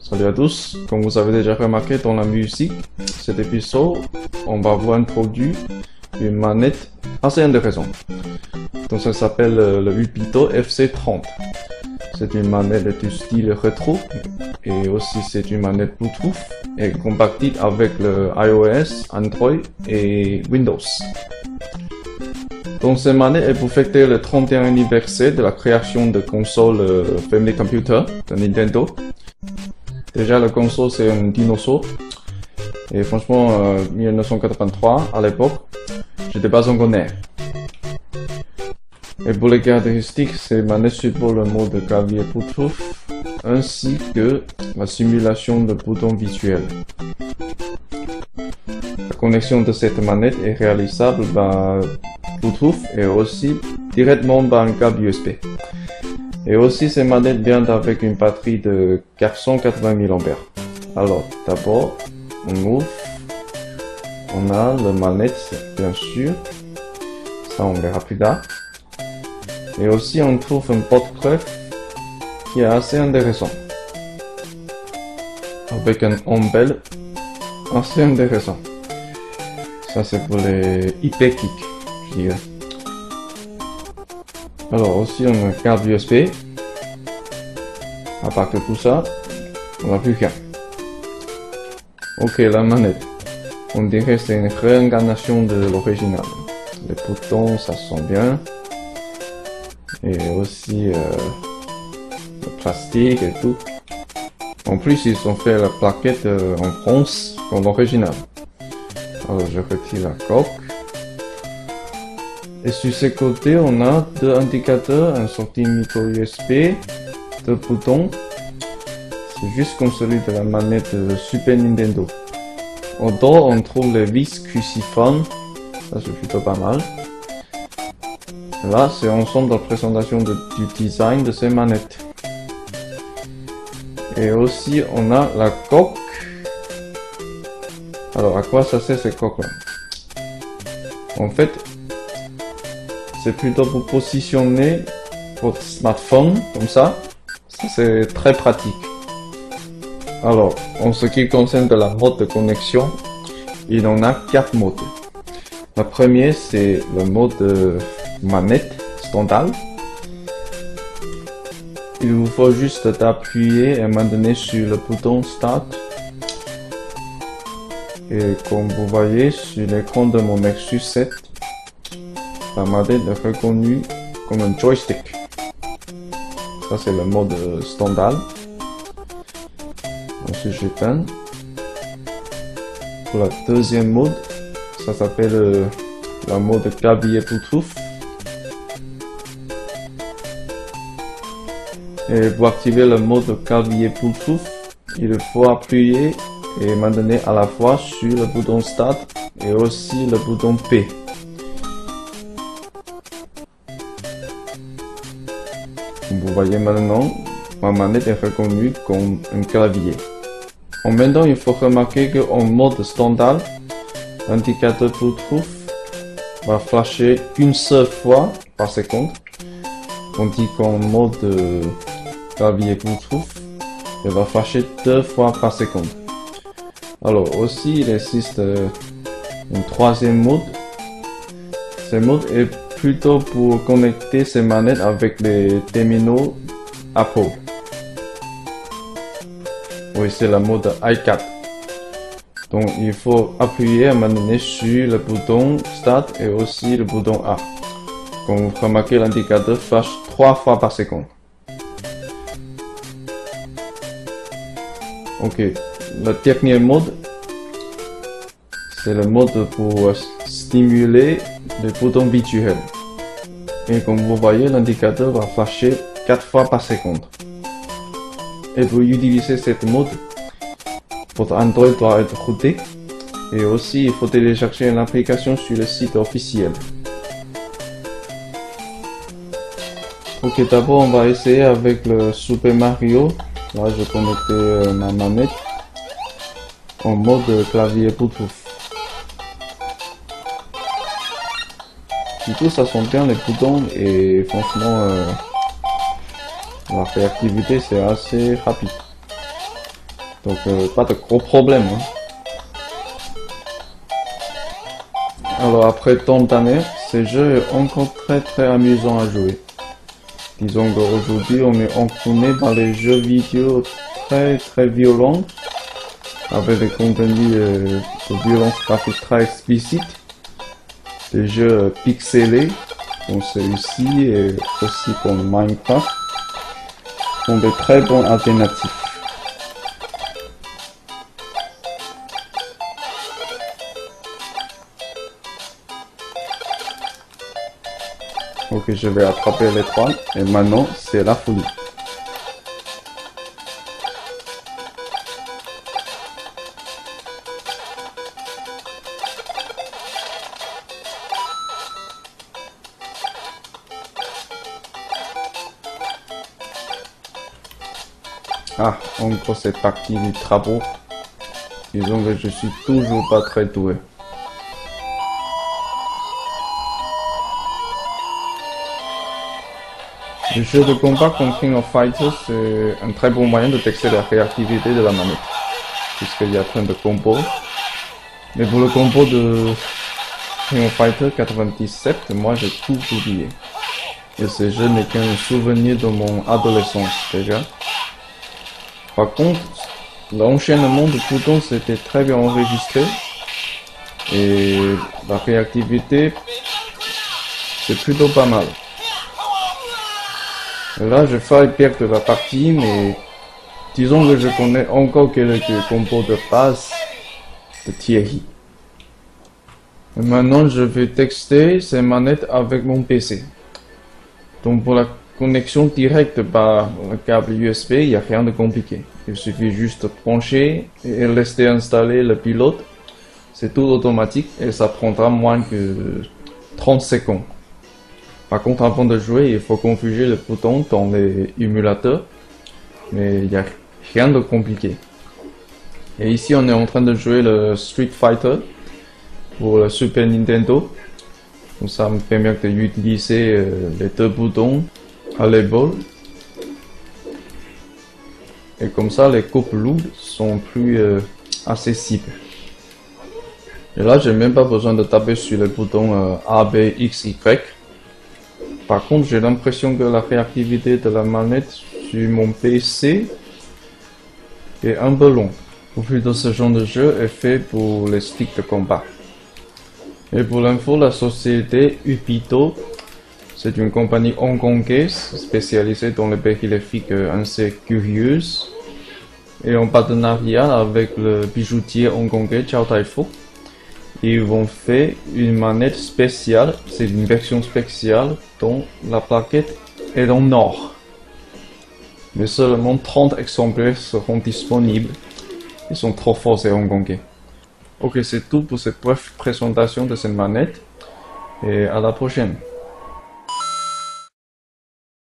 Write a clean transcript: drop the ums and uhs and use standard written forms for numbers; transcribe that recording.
Salut à tous, comme vous avez déjà remarqué dans la musique, cet épisode, on va vous introduire une manette assez intéressante. Donc ça s'appelle le Upito FC30. C'est une manette du style rétro et aussi c'est une manette Bluetooth et compatible avec le iOS, Android et Windows. Donc cette manette est pour fêter le 31e anniversaire de la création de console Family Computer de Nintendo. Déjà la console c'est un dinosaure et franchement 1983 à l'époque j'étais pas encore né. Et pour les caractéristiques, ces manettes supportent le mode clavier Bluetooth ainsi que la simulation de boutons visuels. La connexion de cette manette est réalisable par Bluetooth et aussi directement par un câble USB. Et aussi ces manettes viennent avec une batterie de 480 mAh. Alors d'abord on ouvre, on a la manette bien sûr, ça on verra plus tard. Et aussi on trouve un porte-clés qui est assez intéressant, avec un embelle assez intéressant. Ça c'est pour les IP kicks, je dirais. Alors aussi on a un câble USB. À part que tout ça, on n'a plus rien. Ok, la manette. On dirait que c'est une réincarnation de l'original. Les boutons, ça sent bien. Et aussi le plastique et tout. En plus, ils ont fait la plaquette en France comme l'original. Alors, je retire la coque. Et sur ces côtés, on a deux indicateurs, un sortie micro USB, deux boutons. C'est juste comme celui de la manette de Super Nintendo. En dos, on trouve les vis cruciformes. Ça, c'est plutôt pas mal. Là, c'est ensemble de la présentation du design de ces manettes. Et aussi, on a la coque. Alors, à quoi ça sert cette coque-là? En fait, c'est plutôt pour positionner votre smartphone, comme ça. Ça, c'est très pratique. Alors, en ce qui concerne de la mode de connexion, il en a 4 modes. Le premier, c'est le mode manette standard. Il vous faut juste appuyer et maintenir sur le bouton Start. Et comme vous voyez sur l'écran de mon Nexus 7, la manette est reconnue comme un joystick. Ça c'est le mode standard. Ensuite j'éteins. Pour la deuxième mode, ça s'appelle la mode clavier Bluetooth. Et pour activer le mode clavier Bluetooth, il faut appuyer et maintenir à la fois sur le bouton Start et aussi le bouton P. Comme vous voyez maintenant, ma manette est reconnue comme un clavier. En même temps, il faut remarquer qu'en mode standard, l'indicateur Bluetooth va flasher une seule fois par seconde, tandis qu'en mode clavier Bluetooth, il va flasher 2 fois par seconde. Alors aussi, il existe un troisième mode. Ce mode est plutôt pour connecter ces manettes avec les terminaux Apple. Oui, c'est la mode i4. Donc il faut appuyer et maintenir sur le bouton Start et aussi le bouton A. Comme vous remarquez, l'indicateur flash 3 fois par seconde. Ok, le dernier mode, c'est le mode pour stimuler les boutons visuels. Et comme vous voyez, l'indicateur va flasher 4 fois par seconde. Et pour utiliser cette mode, votre Android doit être routé. Et aussi, il faut télécharger une application sur le site officiel. Ok, d'abord, on va essayer avec le Super Mario. Là, je connecte ma manette en mode clavier Bluetooth. Du coup, ça sent bien les boutons et franchement, la réactivité c'est assez rapide. Donc pas de gros problèmes. Hein. Alors après tant d'années, ce jeu est encore très amusant à jouer. Disons qu'aujourd'hui on est entraîné dans les jeux vidéo très violents, avec des contenus de violence graphique très explicites, des jeux pixelés, comme celui-ci et aussi comme Minecraft, sont de très bonnes alternatives. Ok, je vais attraper l'étoile et maintenant c'est la folie. Ah, encore cette partie du travaux. Disons que je suis toujours pas très doué. Le jeu de combat comme King of Fighters, c'est un très bon moyen de tester la réactivité de la manette, puisqu'il y a plein de combos. Mais pour le combo de King of Fighters 97, moi j'ai tout oublié. Et ce jeu n'est qu'un souvenir de mon adolescence déjà. Par contre, l'enchaînement de boutons c'était très bien enregistré. Et la réactivité, c'est plutôt pas mal. Là, je failli perdre la partie, mais disons que je connais encore quelques combos de base de Thierry. Et maintenant, je vais tester ces manettes avec mon PC. Donc, pour la connexion directe par le câble USB, il n'y a rien de compliqué. Il suffit juste de brancher et laisser installer le pilote. C'est tout automatique et ça prendra moins que 30 secondes. Par contre, avant de jouer, il faut configurer le bouton dans les émulateurs, mais il n'y a rien de compliqué. Et ici, on est en train de jouer le Street Fighter pour le Super Nintendo. Donc ça me permet d'utiliser les deux boutons à l'épaule. Et comme ça, les coupes lourdes sont plus accessibles. Et là, j'ai même pas besoin de taper sur les boutons A, B, X, Y. Par contre, j'ai l'impression que la réactivité de la manette sur mon PC est un peu longue. Au vu de ce genre de jeu est fait pour les sticks de combat. Et pour l'info, la société Upito, c'est une compagnie hongkongaise spécialisée dans les béquilles graphiques assez curieuses. Et en partenariat avec le bijoutier hongkongais Chow Tai Fook, ils vont faire une manette spéciale, c'est une version spéciale dont la plaquette est en or. Mais seulement 30 exemplaires seront disponibles. Ils sont trop forts ces hongkongais. Ok, c'est tout pour cette brève présentation de cette manette et à la prochaine.